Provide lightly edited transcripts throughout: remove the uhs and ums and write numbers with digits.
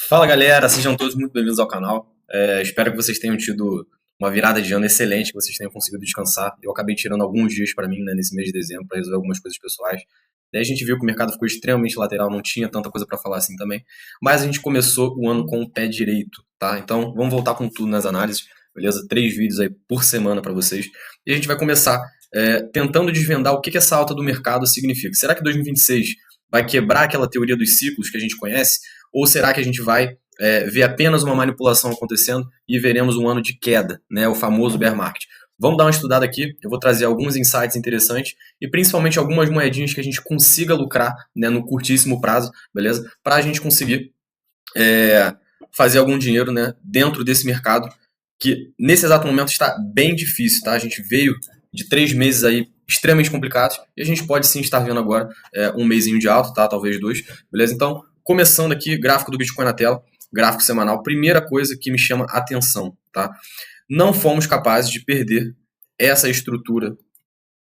Fala galera, sejam todos muito bem-vindos ao canal. Espero que vocês tenham tido uma virada de ano excelente, que vocês tenham conseguido descansar. Eu acabei tirando alguns dias para mim, né, nesse mês de dezembro para resolver algumas coisas pessoais. Daí a gente viu que o mercado ficou extremamente lateral, não tinha tanta coisa para falar assim também. Mas a gente começou o ano com o pé direito, tá? Então vamos voltar com tudo nas análises, beleza? 3 vídeos aí por semana para vocês. E a gente vai começar tentando desvendar o que essa alta do mercado significa. Será que 2026 vai quebrar aquela teoria dos ciclos que a gente conhece? Ou será que a gente vai ver apenas uma manipulação acontecendo e veremos um ano de queda, né, o famoso bear market? Vamos dar uma estudada aqui, eu vou trazer alguns insights interessantes e principalmente algumas moedinhas que a gente consiga lucrar, né, no curtíssimo prazo, beleza? Para a gente conseguir fazer algum dinheiro, né, dentro desse mercado que nesse exato momento está bem difícil, tá? A gente veio de 3 meses aí extremamente complicados e a gente pode sim estar vendo agora um mesinho de alta, tá? Talvez dois, beleza? Então, começando aqui, gráfico do Bitcoin na tela, gráfico semanal, primeira coisa que me chama atenção, tá? Não fomos capazes de perder essa estrutura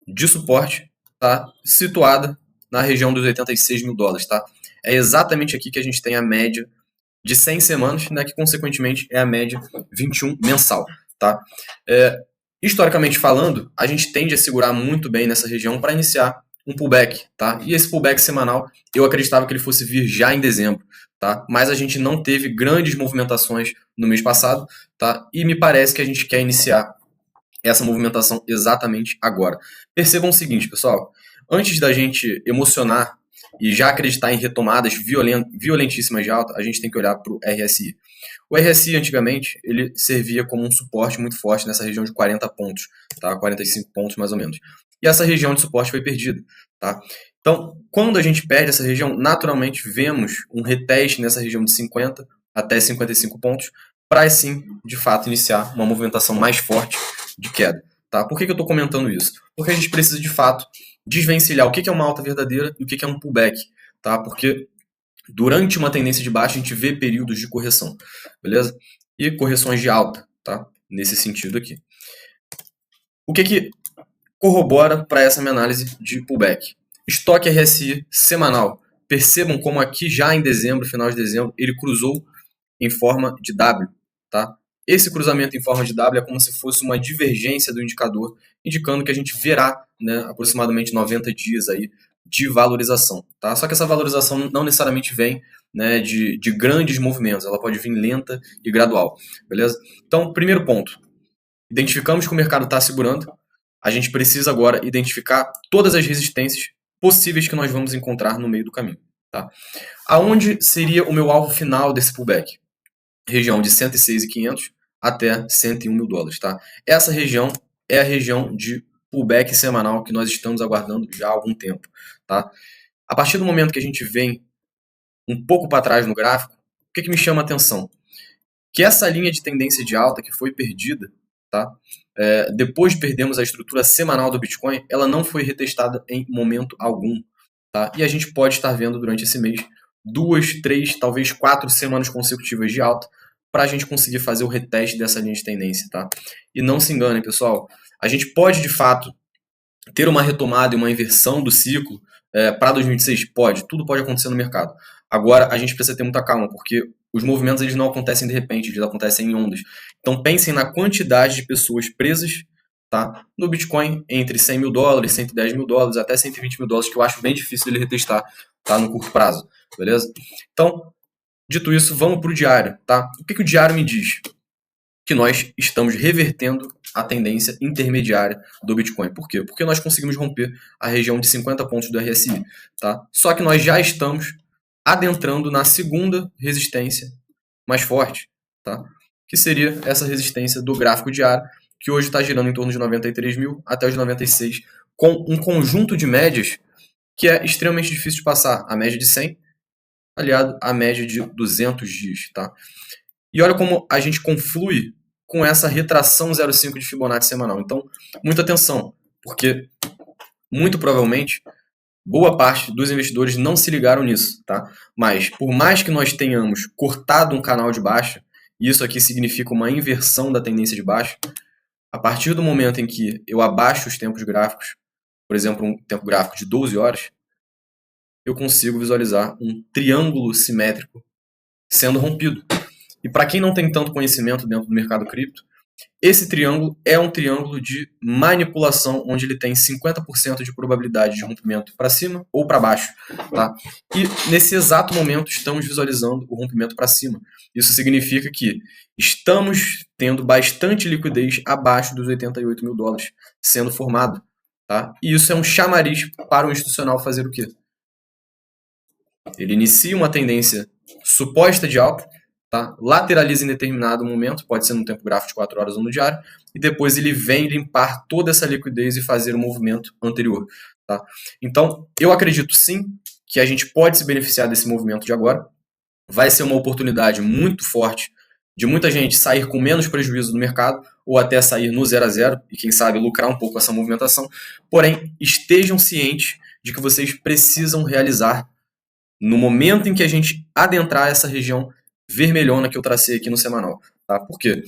de suporte, tá? Situada na região dos 86 mil dólares, tá? É exatamente aqui que a gente tem a média de 100 semanas, né, que consequentemente é a média 21 mensal, tá? Historicamente falando, a gente tende a segurar muito bem nessa região para iniciar um pullback, tá? E esse pullback semanal, eu acreditava que ele fosse vir já em dezembro, tá? Mas a gente não teve grandes movimentações no mês passado, tá? E me parece que a gente quer iniciar essa movimentação exatamente agora. Percebam o seguinte, pessoal, antes da gente emocionar e já acreditar em retomadas violentíssimas de alta, a gente tem que olhar para o RSI. O RSI, antigamente, ele servia como um suporte muito forte nessa região de 40 pontos, tá? 45 pontos mais ou menos. E essa região de suporte foi perdida, tá? Então, quando a gente perde essa região, naturalmente vemos um reteste nessa região de 50 até 55 pontos, para sim, de fato, iniciar uma movimentação mais forte de queda. Tá? Por que eu estou comentando isso? Porque a gente precisa, de fato, desvencilhar o que é uma alta verdadeira e o que é um pullback. Tá? Porque durante uma tendência de baixa, a gente vê períodos de correção, beleza? E correções de alta, tá? Nesse sentido aqui. O que corrobora para essa minha análise de pullback? Estoque RSI semanal. Percebam como aqui já em dezembro, final de dezembro, ele cruzou em forma de W, tá? Esse cruzamento em forma de W é como se fosse uma divergência do indicador, indicando que a gente verá, né, aproximadamente 90 dias aí de valorização, tá? Só que essa valorização não necessariamente vem, né, de grandes movimentos, ela pode vir lenta e gradual, beleza? Então, primeiro ponto, identificamos que o mercado está segurando, a gente precisa agora identificar todas as resistências possíveis que nós vamos encontrar no meio do caminho, tá? Aonde seria o meu alvo final desse pullback? Região de 106.500 até 101 mil dólares, tá? Essa região é a região de pullback semanal que nós estamos aguardando já há algum tempo, tá? A partir do momento que a gente vem um pouco para trás no gráfico, o que me chama a atenção? Que essa linha de tendência de alta que foi perdida, tá? Depois de perdermos a estrutura semanal do Bitcoin, ela não foi retestada em momento algum, tá? E a gente pode estar vendo durante esse mês 2, 3, talvez 4 semanas consecutivas de alta para a gente conseguir fazer o reteste dessa linha de tendência, tá? E não se enganem, pessoal, a gente pode de fato ter uma retomada e uma inversão do ciclo para 2026? Pode, tudo pode acontecer no mercado. Agora, a gente precisa ter muita calma, porque os movimentos eles não acontecem de repente, eles acontecem em ondas. Então, pensem na quantidade de pessoas presas, tá, no Bitcoin entre 100 mil dólares, 110 mil dólares, até 120 mil dólares, que eu acho bem difícil ele retestar, tá, no curto prazo, beleza? Então, dito isso, vamos para o diário, tá? O que o diário me diz? Que nós estamos revertendo a tendência intermediária do Bitcoin. Por quê? Porque nós conseguimos romper a região de 50 pontos do RSI. Tá? Só que nós já estamos adentrando na segunda resistência mais forte, tá? Que seria essa resistência do gráfico diário, que hoje está girando em torno de 93 mil até os 96, com um conjunto de médias que é extremamente difícil de passar. A média de 100 aliado à média de 200 dias. Tá? E olha como a gente conflui com essa retração 0,5 de Fibonacci semanal. Então, muita atenção, porque muito provavelmente boa parte dos investidores não se ligaram nisso, tá? Mas por mais que nós tenhamos cortado um canal de baixa, e isso aqui significa uma inversão da tendência de baixa, a partir do momento em que eu abaixo os tempos gráficos, por exemplo, um tempo gráfico de 12 horas, eu consigo visualizar um triângulo simétrico sendo rompido. E para quem não tem tanto conhecimento dentro do mercado cripto, esse triângulo é um triângulo de manipulação, onde ele tem 50% de probabilidade de rompimento para cima ou para baixo. Tá? E nesse exato momento estamos visualizando o rompimento para cima. Isso significa que estamos tendo bastante liquidez abaixo dos 88 mil dólares sendo formado. Tá? E isso é um chamariz para o institucional fazer o quê? Ele inicia uma tendência suposta de alta, tá? Lateraliza em determinado momento, pode ser no tempo gráfico de 4 horas ou no diário, e depois ele vem limpar toda essa liquidez e fazer o movimento anterior. Tá? Então, eu acredito sim que a gente pode se beneficiar desse movimento de agora. Vai ser uma oportunidade muito forte de muita gente sair com menos prejuízo do mercado, ou até sair no 0 a 0 e quem sabe lucrar um pouco com essa movimentação. Porém, estejam cientes de que vocês precisam realizar no momento em que a gente adentrar essa região vermelhona que eu tracei aqui no semanal. Tá? Por quê?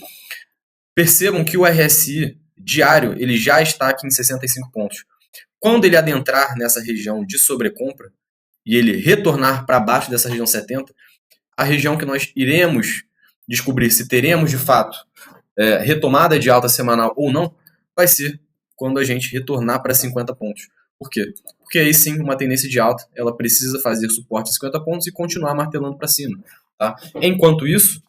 Percebam que o RSI diário ele já está aqui em 65 pontos. Quando ele adentrar nessa região de sobrecompra e ele retornar para baixo dessa região 70, a região que nós iremos descobrir se teremos de fato retomada de alta semanal ou não, vai ser quando a gente retornar para 50 pontos. Por quê? Porque aí sim, uma tendência de alta, ela precisa fazer suporte de 50 pontos e continuar martelando para cima. Tá? Enquanto isso,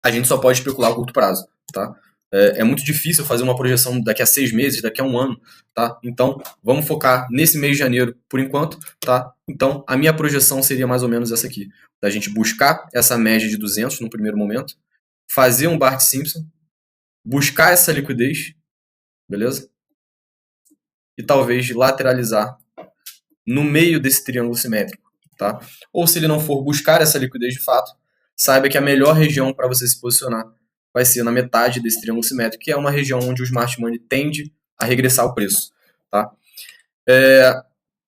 a gente só pode especular a curto prazo. Tá? É muito difícil fazer uma projeção daqui a 6 meses, daqui a um ano. Tá? Então, vamos focar nesse mês de janeiro por enquanto. Tá? Então, a minha projeção seria mais ou menos essa aqui. Da gente buscar essa média de 200 no primeiro momento, fazer um Bart Simpson, buscar essa liquidez, beleza? E talvez lateralizar no meio desse triângulo simétrico, tá? Ou se ele não for buscar essa liquidez de fato, saiba que a melhor região para você se posicionar vai ser na metade desse triângulo simétrico, que é uma região onde o Smart Money tende a regressar o preço, tá?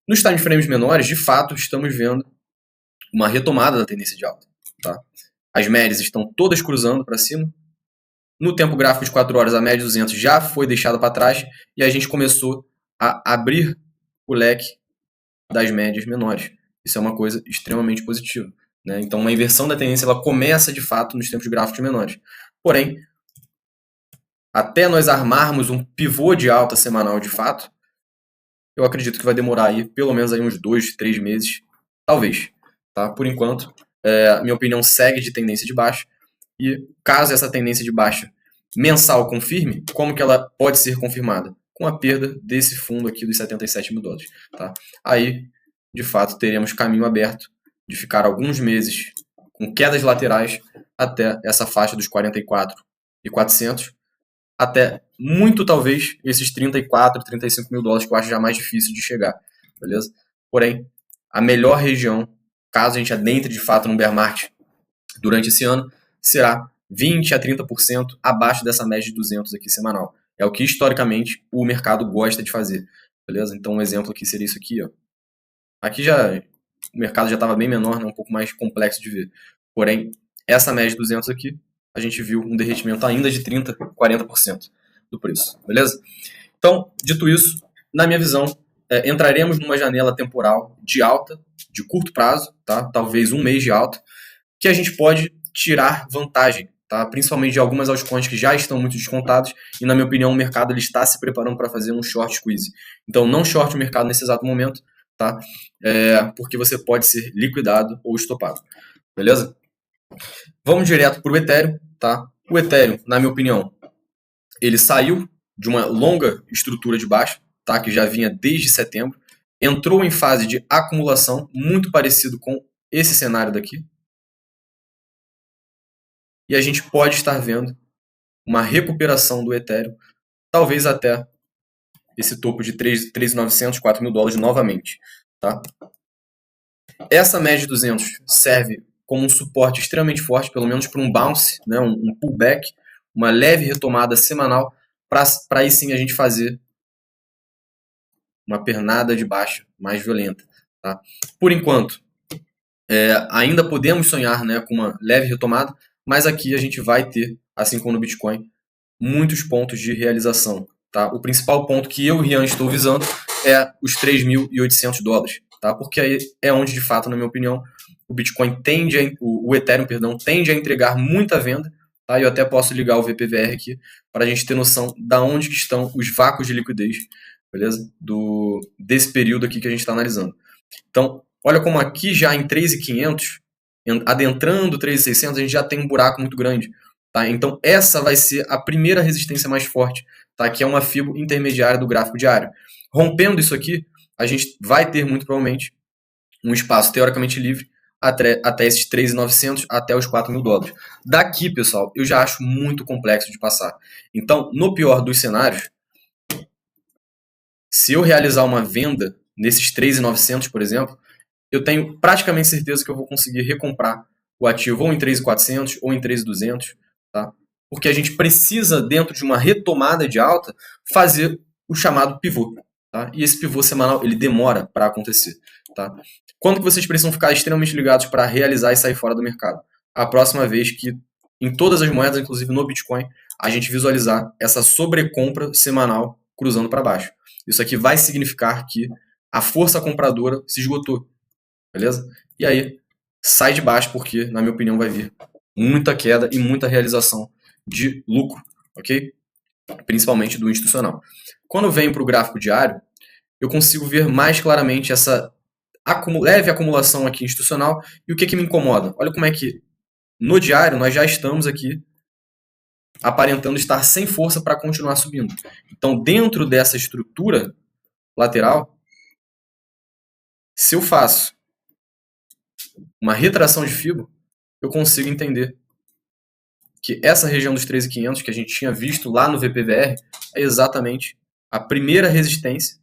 Nos time frames menores, de fato, estamos vendo uma retomada da tendência de alta, tá? As médias estão todas cruzando para cima. No tempo gráfico de 4 horas, a média 200 já foi deixada para trás e a gente começou a abrir o leque das médias menores. Isso é uma coisa extremamente positiva. Né? Então, uma inversão da tendência ela começa, de fato, nos tempos gráficos menores. Porém, até nós armarmos um pivô de alta semanal de fato, eu acredito que vai demorar aí, pelo menos aí uns 2, 3 meses, talvez. Tá? Por enquanto, minha opinião segue de tendência de baixa. E caso essa tendência de baixa mensal confirme, como que ela pode ser confirmada? Com a perda desse fundo aqui dos 77 mil dólares. Tá? Aí, de fato, teremos caminho aberto de ficar alguns meses com quedas laterais até essa faixa dos 44.400, até muito talvez esses 34, 35 mil dólares que eu acho já mais difícil de chegar. Beleza? Porém, a melhor região, caso a gente adentre de fato no bear market durante esse ano, será 20 a 30% abaixo dessa média de 200 aqui semanal. É o que historicamente o mercado gosta de fazer, beleza? Então um exemplo aqui seria isso aqui, ó. Aqui já o mercado já estava bem menor, né? Um pouco mais complexo de ver. Porém, essa média de 200 aqui, a gente viu um derretimento ainda de 30, 40% do preço, beleza? Então, dito isso, na minha visão, entraremos numa janela temporal de alta, de curto prazo, tá? Talvez um mês de alta, que a gente pode tirar vantagem, tá? Principalmente de algumas altcoins que já estão muito descontadas e, na minha opinião, o mercado ele está se preparando para fazer um short squeeze. Então, não short o mercado nesse exato momento, tá? Porque você pode ser liquidado ou estopado, beleza? Vamos direto para o Ethereum, tá? O Ethereum, na minha opinião, ele saiu de uma longa estrutura de baixa, tá? Que já vinha desde setembro, entrou em fase de acumulação, muito parecido com esse cenário daqui, e a gente pode estar vendo uma recuperação do Ethereum, talvez até esse topo de 3.900, 4 mil dólares novamente. Tá? Essa média de 200 serve como um suporte extremamente forte, pelo menos para um bounce, né, um pullback, uma leve retomada semanal, para aí sim a gente fazer uma pernada de baixa mais violenta. Tá? Por enquanto, ainda podemos sonhar, né, com uma leve retomada, mas aqui a gente vai ter, assim como no Bitcoin, muitos pontos de realização. Tá? O principal ponto que eu e o Rian estou visando é os 3.800 dólares, tá? Porque aí é onde, de fato, na minha opinião, o Bitcoin o Ethereum, perdão, tende a entregar muita venda, tá? Eu até posso ligar o VPVR aqui para a gente ter noção da onde que estão os vácuos de liquidez, beleza? Desse período aqui que a gente está analisando. Então, olha como aqui já em 3.500, adentrando 3.600, a gente já tem um buraco muito grande, tá? Então, essa vai ser a primeira resistência mais forte, tá? Que é uma FIBO intermediária do gráfico diário. Rompendo isso aqui, a gente vai ter muito provavelmente um espaço teoricamente livre até esses 3.900, até os 4 mil dólares. Daqui, pessoal, eu já acho muito complexo de passar. Então, no pior dos cenários, se eu realizar uma venda nesses 3.900, por exemplo, eu tenho praticamente certeza que eu vou conseguir recomprar o ativo ou em 3.400 ou em 3.200, tá? Porque a gente precisa, dentro de uma retomada de alta, fazer o chamado pivô, tá? E esse pivô semanal, ele demora para acontecer, tá? Quando que vocês precisam ficar extremamente ligados para realizar e sair fora do mercado? A próxima vez que, em todas as moedas, inclusive no Bitcoin, a gente visualizar essa sobrecompra semanal cruzando para baixo. Isso aqui vai significar que a força compradora se esgotou, beleza? E aí, sai de baixo porque, na minha opinião, vai vir muita queda e muita realização de lucro, ok? Principalmente do institucional. Quando eu venho para o gráfico diário, eu consigo ver mais claramente essa leve acumulação aqui institucional. E o que me incomoda? Olha como é que no diário nós já estamos aqui aparentando estar sem força para continuar subindo. Então, dentro dessa estrutura lateral, se eu faço uma retração de FIBO, eu consigo entender que essa região dos 13.500 que a gente tinha visto lá no VPVR é exatamente a primeira resistência,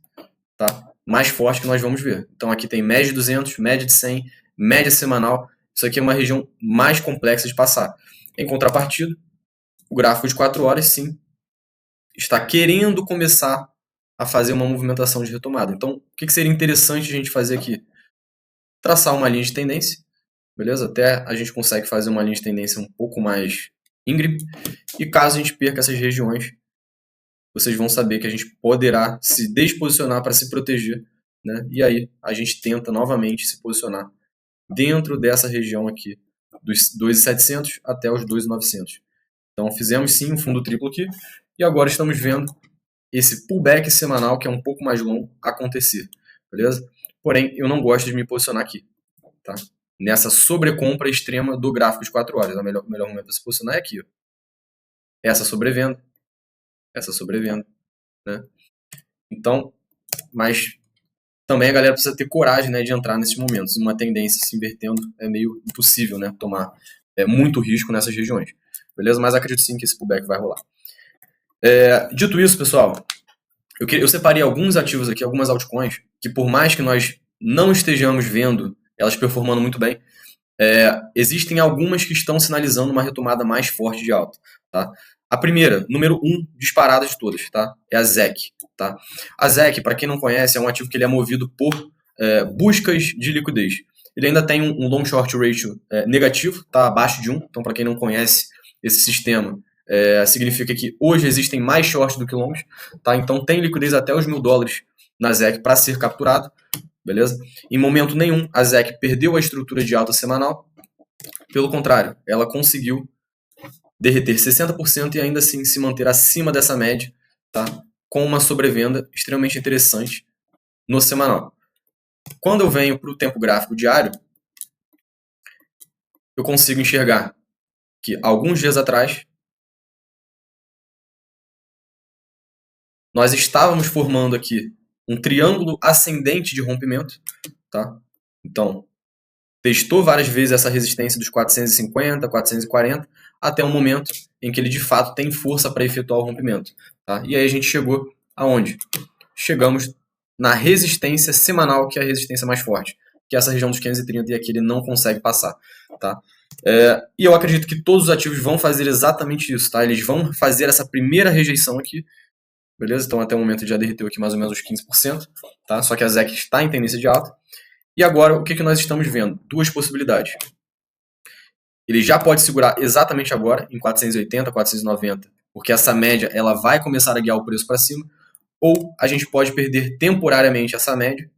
tá, mais forte que nós vamos ver. Então aqui tem média de 200, média de 100, média semanal. Isso aqui é uma região mais complexa de passar. Em contrapartida, o gráfico de 4 horas, sim, está querendo começar a fazer uma movimentação de retomada. Então, o que seria interessante a gente fazer aqui? Traçar uma linha de tendência, beleza? Até a gente consegue fazer uma linha de tendência um pouco mais íngreme. E caso a gente perca essas regiões, vocês vão saber que a gente poderá se desposicionar para se proteger, né? E aí a gente tenta novamente se posicionar dentro dessa região aqui, dos 2.700 até os 2.900. Então fizemos sim um fundo triplo aqui, e agora estamos vendo esse pullback semanal, que é um pouco mais longo, acontecer, beleza? Porém, eu não gosto de me posicionar aqui, tá? Nessa sobrecompra extrema do gráfico de 4 horas. O melhor momento para se posicionar é aqui, ó. Essa sobrevenda, né? Então, mas também a galera precisa ter coragem, né, de entrar nesses momentos. Uma tendência se invertendo é meio impossível, né, tomar muito risco nessas regiões, beleza? Mas acredito sim que esse pullback vai rolar. Dito isso, pessoal, eu separei alguns ativos aqui, algumas altcoins, que por mais que nós não estejamos vendo elas performando muito bem, existem algumas que estão sinalizando uma retomada mais forte de alta, tá? A primeira, número 1, disparada de todas, tá? É a ZEC, tá? A ZEC, para quem não conhece, é um ativo que ele é movido por buscas de liquidez. Ele ainda tem um long short ratio negativo, tá? Abaixo de 1. Então, para quem não conhece esse sistema, significa que hoje existem mais shorts do que longs, tá? Então, tem liquidez até os $1.000 na ZEC para ser capturado, beleza? Em momento nenhum, a ZEC perdeu a estrutura de alta semanal. Pelo contrário, ela conseguiu derreter 60% e ainda assim se manter acima dessa média, tá? Com uma sobrevenda extremamente interessante no semanal. Quando eu venho para o tempo gráfico diário, eu consigo enxergar que alguns dias atrás nós estávamos formando aqui um triângulo ascendente de rompimento, tá? Então, testou várias vezes essa resistência dos 450, 440, até um momento em que ele de fato tem força para efetuar o rompimento, tá? E aí a gente chegou aonde? Chegamos na resistência semanal, que é a resistência mais forte, que é essa região dos 530, e aqui ele não consegue passar, tá? E eu acredito que todos os ativos vão fazer exatamente isso, tá? Eles vão fazer essa primeira rejeição aqui, beleza? Então até o momento já derreteu aqui mais ou menos os 15%, tá? Só que a ZEC está em tendência de alta. E agora, o que nós estamos vendo? Duas possibilidades. Ele já pode segurar exatamente agora, em 480, 490, porque essa média ela vai começar a guiar o preço para cima, ou a gente pode perder temporariamente essa média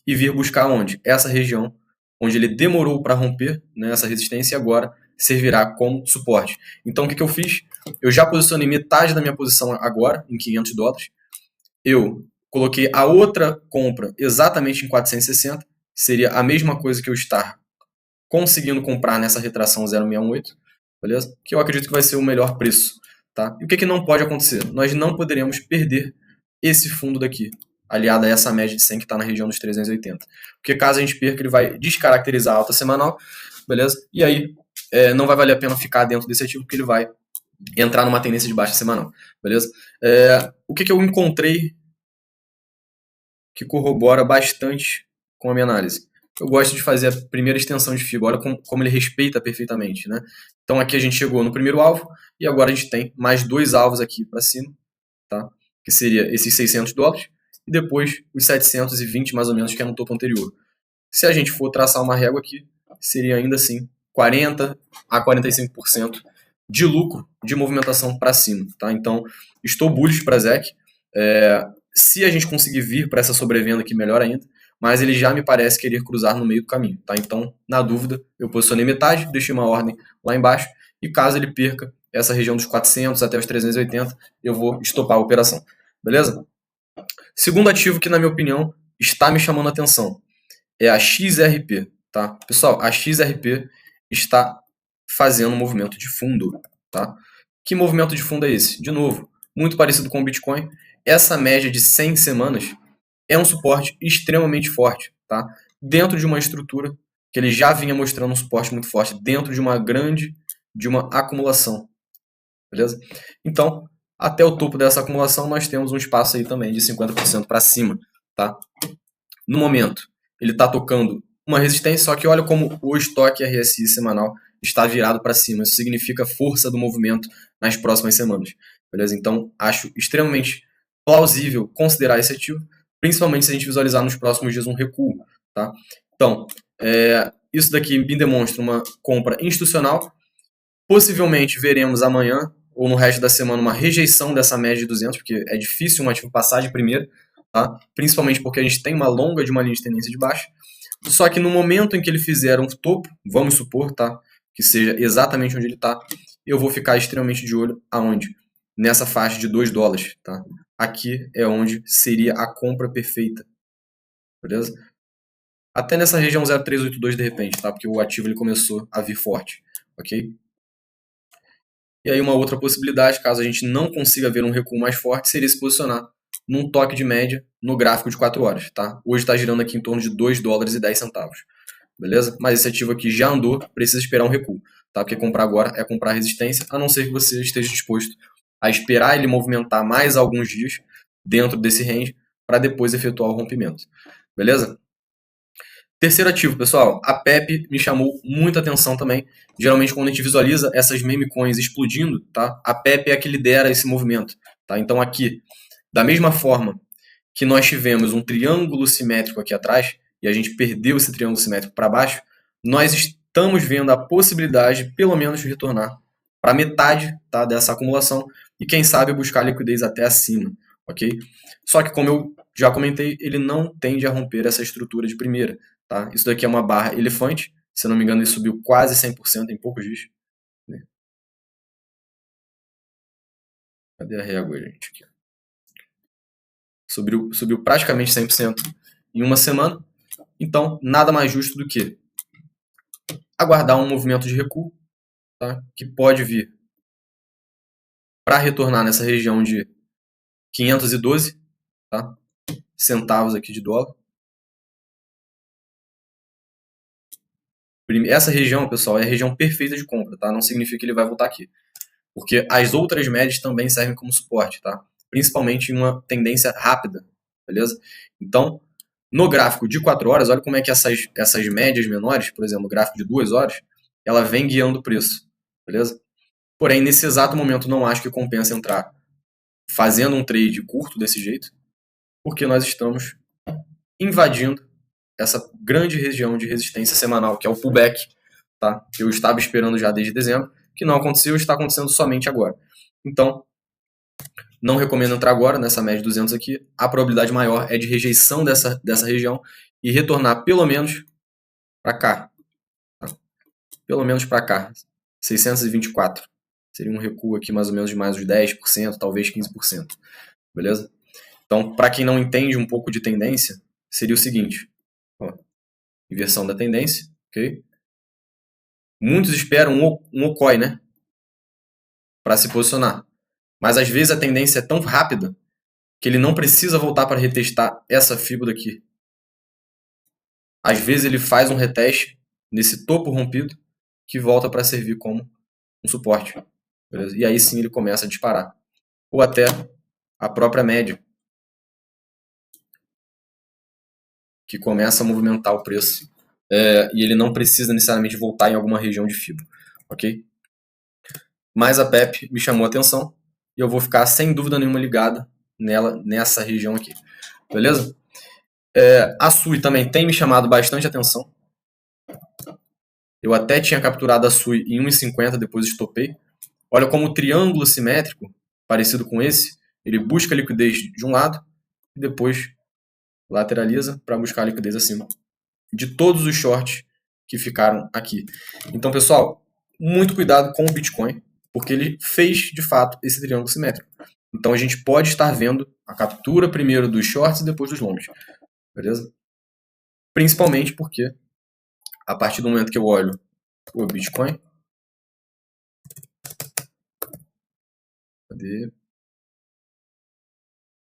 e vir buscar onde? Essa região onde ele demorou para romper, né, essa resistência e agora servirá como suporte. Então o que eu fiz? Eu já posicionei metade da minha posição agora em $500. Eu coloquei a outra compra exatamente em 460, seria a mesma coisa que eu estar conseguindo comprar nessa retração 0,618, beleza? Que eu acredito que vai ser o melhor preço, tá? E o que não pode acontecer? Nós não poderemos perder esse fundo daqui, aliado a essa média de 100 que está na região dos 380. Porque caso a gente perca, ele vai descaracterizar a alta semanal, beleza? E aí não vai valer a pena ficar dentro desse ativo, porque ele vai entrar numa tendência de baixa semanal, beleza? O que eu encontrei que corrobora bastante com a minha análise? Eu gosto de fazer a primeira extensão de FIBA, olha como ele respeita perfeitamente, né? Então aqui a gente chegou no primeiro alvo e agora a gente tem mais 2 alvos aqui para cima, tá? Que seria esses $600 e depois os 720 mais ou menos que é no topo anterior. Se a gente for traçar uma régua aqui, seria ainda assim 40 a 45% de lucro de movimentação para cima, tá? Então estou bullish para ZEC. Se a gente conseguir vir para essa sobrevenda aqui, melhor ainda, mas ele já me parece querer cruzar no meio do caminho, tá? Então, na dúvida, eu posicionei metade, deixei uma ordem lá embaixo, e caso ele perca essa região dos 400 até os 380, eu vou estopar a operação, beleza? Segundo ativo que, na minha opinião, está me chamando a atenção, é a XRP, tá? Pessoal, a XRP está fazendo um movimento de fundo, tá? Que movimento de fundo é esse? De novo, muito parecido com o Bitcoin, essa média de 100 semanas é um suporte extremamente forte, tá? Dentro de uma estrutura que ele já vinha mostrando um suporte muito forte, dentro de uma acumulação, beleza? Então, até o topo dessa acumulação, nós temos um espaço aí também de 50% para cima, tá? No momento, ele está tocando uma resistência, só que olha como o estoque RSI semanal está virado para cima. Isso significa força do movimento nas próximas semanas, beleza? Então, acho extremamente plausível considerar esse ativo, principalmente se a gente visualizar nos próximos dias um recuo, tá? Então, isso daqui me demonstra uma compra institucional. Possivelmente veremos amanhã ou no resto da semana uma rejeição dessa média de 200, porque é difícil um ativo passar de primeira, tá? Principalmente porque a gente tem uma longa de uma linha de tendência de baixa. Só que no momento em que ele fizer um topo, vamos supor, tá? Que seja exatamente onde ele está, eu vou ficar extremamente de olho aonde? Nessa faixa de $2, tá? Aqui é onde seria a compra perfeita, beleza? Até nessa região 0,382 de repente, tá? Porque o ativo ele começou a vir forte, ok? E aí uma outra possibilidade, caso a gente não consiga ver um recuo mais forte, seria se posicionar num toque de média no gráfico de 4 horas, tá? Hoje está girando aqui em torno de $2,10, beleza? Mas esse ativo aqui já andou, precisa esperar um recuo, tá? Porque comprar agora é comprar resistência, a não ser que você esteja disposto a esperar ele movimentar mais alguns dias dentro desse range para depois efetuar o rompimento, beleza? Terceiro ativo, pessoal, a PEP me chamou muita atenção também. Geralmente, quando a gente visualiza essas meme coins explodindo, tá? A PEP é a que lidera esse movimento, tá? Então, aqui, da mesma forma que nós tivemos um triângulo simétrico aqui atrás, e a gente perdeu esse triângulo simétrico para baixo, nós estamos vendo a possibilidade, pelo menos, de retornar para metade, tá, dessa acumulação, e quem sabe buscar liquidez até acima, ok? Só que, como eu já comentei, ele não tende a romper essa estrutura de primeira. Tá? Isso daqui é uma barra elefante, se eu não me engano ele subiu quase 100% em poucos dias. Cadê a régua, gente? Aqui. Subiu praticamente 100% em uma semana, então nada mais justo do que aguardar um movimento de recuo, tá? Que pode vir para retornar nessa região de 512, tá? Centavos aqui de dólar. Essa região, pessoal, é a região perfeita de compra, tá? Não significa que ele vai voltar aqui. Porque as outras médias também servem como suporte, tá? Principalmente em uma tendência rápida, beleza? Então, no gráfico de 4 horas, olha como é que essas médias menores, por exemplo, no gráfico de 2 horas, ela vem guiando o preço, beleza? Porém, nesse exato momento, não acho que compensa entrar fazendo um trade curto desse jeito, porque nós estamos invadindo essa grande região de resistência semanal, que é o pullback, tá? Que eu estava esperando já desde dezembro, que não aconteceu e está acontecendo somente agora. Então, não recomendo entrar agora nessa média de 200 aqui. A probabilidade maior é de rejeição dessa região e retornar pelo menos para cá. Tá? Pelo menos para cá. 624. Seria um recuo aqui mais ou menos de mais uns 10%, talvez 15%. Beleza? Então, para quem não entende um pouco de tendência, seria o seguinte. Ó, inversão da tendência. Ok? Muitos esperam um OCOI, né? Para se posicionar. Mas às vezes a tendência é tão rápida que ele não precisa voltar para retestar essa fibra daqui. Às vezes ele faz um reteste nesse topo rompido que volta para servir como um suporte. Beleza? E aí sim ele começa a disparar. Ou até a própria média, que começa a movimentar o preço. E ele não precisa necessariamente voltar em alguma região de fibra. Ok? Mas a PEP me chamou a atenção e eu vou ficar sem dúvida nenhuma ligado nela, nessa região aqui. Beleza? A SUI também tem me chamado bastante atenção. Eu até tinha capturado a SUI em 1,50, depois estopei. Olha como o triângulo simétrico, parecido com esse, ele busca a liquidez de um lado e depois lateraliza para buscar a liquidez acima de todos os shorts que ficaram aqui. Então, pessoal, muito cuidado com o Bitcoin, porque ele fez, de fato, esse triângulo simétrico. Então, a gente pode estar vendo a captura primeiro dos shorts e depois dos longs. Beleza? Principalmente porque, a partir do momento que eu olho o Bitcoin,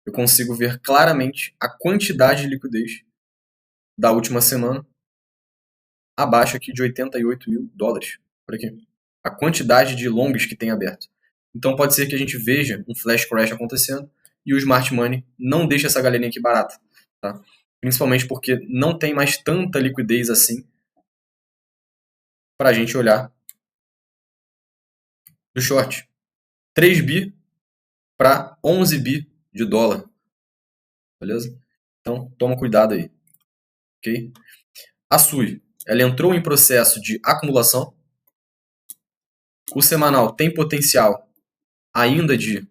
eu consigo ver claramente a quantidade de liquidez da última semana abaixo aqui de 88 mil dólares. Por aqui. A quantidade de longs que tem aberto. Então pode ser que a gente veja um flash crash acontecendo e o Smart Money não deixa essa galerinha aqui barata. Tá? Principalmente porque não tem mais tanta liquidez assim para a gente olhar do short. 3 bi para 11 bi de dólar. Beleza? Então toma cuidado aí. Ok? A SUI, ela entrou em processo de acumulação. O semanal tem potencial ainda de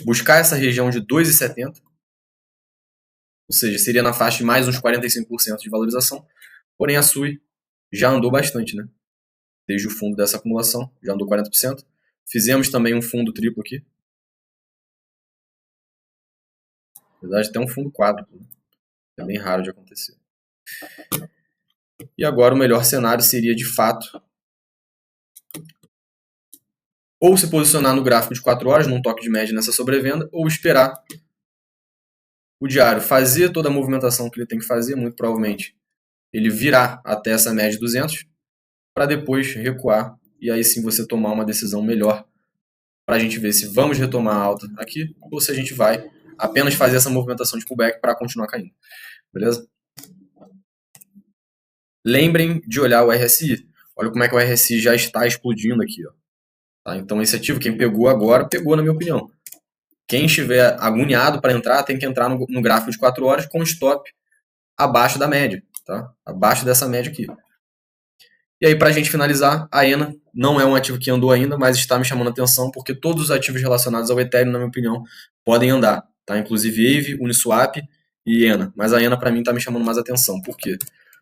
buscar essa região de 2,70, ou seja, seria na faixa de mais uns 45% de valorização, porém a SUI já andou bastante, né? Desde o fundo dessa acumulação, já andou 40%. Fizemos também um fundo triplo aqui. Na verdade, tem um fundo quádruplo. É bem raro de acontecer. E agora o melhor cenário seria, de fato, ou se posicionar no gráfico de 4 horas, num toque de média nessa sobrevenda, ou esperar o diário fazer toda a movimentação que ele tem que fazer, muito provavelmente ele virar até essa média de 200, para depois recuar, e aí sim você tomar uma decisão melhor, para a gente ver se vamos retomar a alta aqui, ou se a gente vai apenas fazer essa movimentação de pullback para continuar caindo. Beleza? Lembrem de olhar o RSI. Olha como é que o RSI já está explodindo aqui. Ó. Tá? Então esse ativo, quem pegou agora, pegou na minha opinião. Quem estiver agoniado para entrar, tem que entrar no gráfico de 4 horas com stop abaixo da média. Tá? Abaixo dessa média aqui. E aí, para a gente finalizar, a ENA não é um ativo que andou ainda, mas está me chamando a atenção porque todos os ativos relacionados ao Ethereum, na minha opinião, podem andar. Tá? Inclusive Aave, Uniswap e ENA. Mas a ENA, para mim, está me chamando mais atenção. Por quê?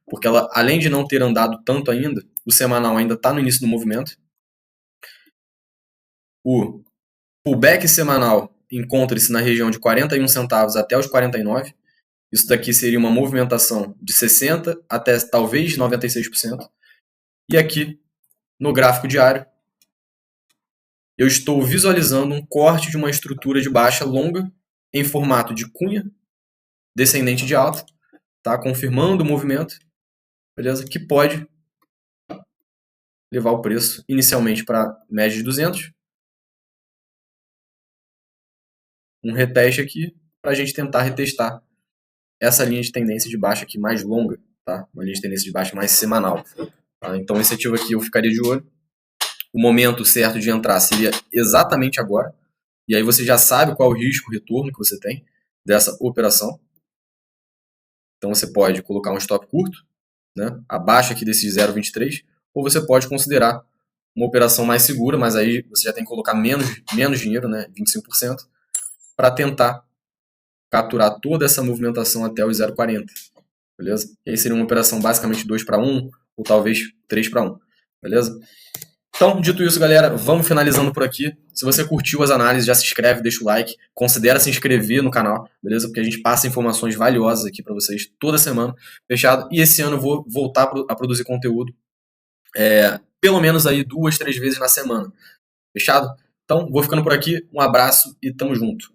Porque ela, além de não ter andado tanto ainda, o semanal ainda está no início do movimento. O pullback semanal encontra-se na região de 41 centavos até os 49. Isso daqui seria uma movimentação de 60% até talvez 96%. E aqui, no gráfico diário, eu estou visualizando um corte de uma estrutura de baixa longa em formato de cunha descendente de alta, tá? Confirmando o movimento, beleza? Que pode levar o preço inicialmente para média de 200. Um reteste aqui para a gente tentar retestar essa linha de tendência de baixa aqui mais longa, tá? Uma linha de tendência de baixa mais semanal. Tá? Então esse ativo aqui eu ficaria de olho. O momento certo de entrar seria exatamente agora. E aí você já sabe qual é o risco, o retorno que você tem dessa operação. Então você pode colocar um stop curto, né, abaixo aqui desses 0,23, ou você pode considerar uma operação mais segura, mas aí você já tem que colocar menos dinheiro, né, 25%, para tentar capturar toda essa movimentação até os 0,40. beleza? E aí seria uma operação basicamente 2-1, ou talvez 3-1, beleza? Então, dito isso, galera, vamos finalizando por aqui. Se você curtiu as análises, já se inscreve, deixa o like, considera se inscrever no canal, beleza? Porque a gente passa informações valiosas aqui para vocês toda semana, fechado? E esse ano eu vou voltar a produzir conteúdo, pelo menos aí 2, 3 vezes na semana, fechado? Então, vou ficando por aqui, um abraço e tamo junto.